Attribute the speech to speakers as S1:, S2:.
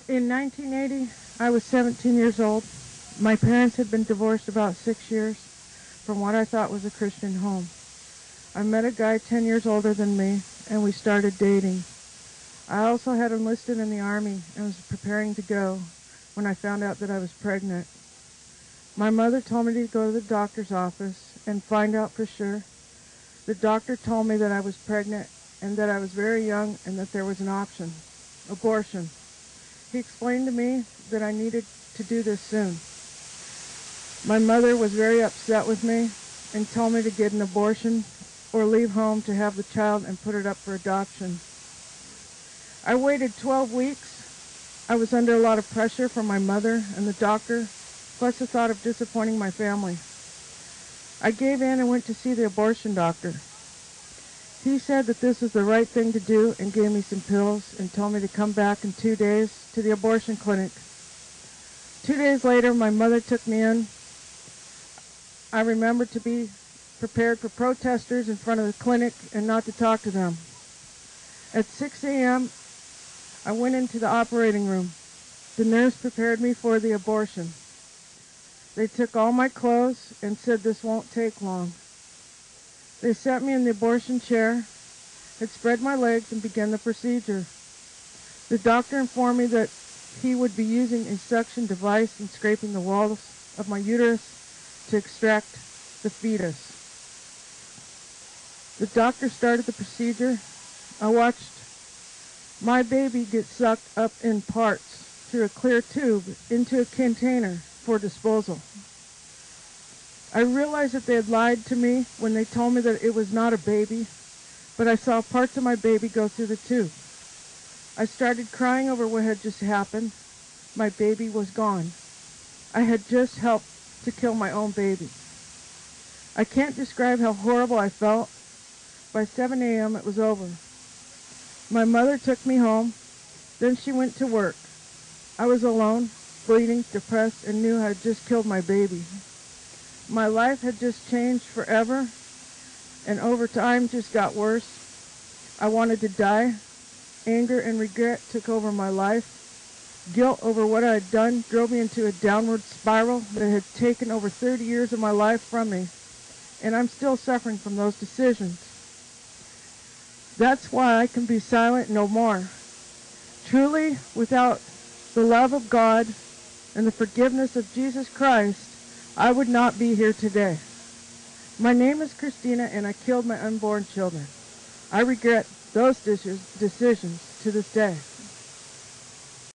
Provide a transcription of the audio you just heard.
S1: In 1980, I was 17 years old. My parents had been divorced about 6 years from what I thought was a Christian home. I met a guy 10 years older than me, and we started dating. I also had enlisted in the Army and was preparing to go when I found out that I was pregnant. My mother told me to go to the doctor's office and find out for sure. The doctor told me that I was pregnant and that I was very young and that there was an option, abortion. He explained to me that I needed to do this soon. My mother was very upset with me and told me to get an abortion or leave home to have the child and put it up for adoption. I waited 12 weeks. I was under a lot of pressure from my mother and the doctor, plus the thought of disappointing my family. I gave in and went to see the abortion doctor. He said that this was the right thing to do and gave me some pills and told me to come back in 2 days to the abortion clinic. 2 days later, my mother took me in. I remembered to be prepared for protesters in front of the clinic and not to talk to them. At 6 a.m., I went into the operating room. The nurse prepared me for the abortion. They took all my clothes and said this won't take long. They set me in the abortion chair, had spread my legs, and began the procedure. The doctor informed me that he would be using a suction device and scraping the walls of my uterus to extract the fetus. The doctor started the procedure. I watched my baby get sucked up in parts through a clear tube into a container for disposal. I realized that they had lied to me when they told me that it was not a baby, but I saw parts of my baby go through the tube. I started crying over what had just happened. My baby was gone. I had just helped to kill my own baby. I can't describe how horrible I felt. By 7 a.m. it was over. My mother took me home. Then she went to work. I was alone, bleeding, depressed, and knew I had just killed my baby. My life had just changed forever, and over time just got worse. I wanted to die. Anger and regret took over my life. Guilt over what I had done drove me into a downward spiral that had taken over 30 years of my life from me, and I'm still suffering from those decisions. That's why I can be silent no more. Truly, without the love of God and the forgiveness of Jesus Christ, I would not be here today. My name is Christina, and I killed my unborn children. I regret those decisions to this day.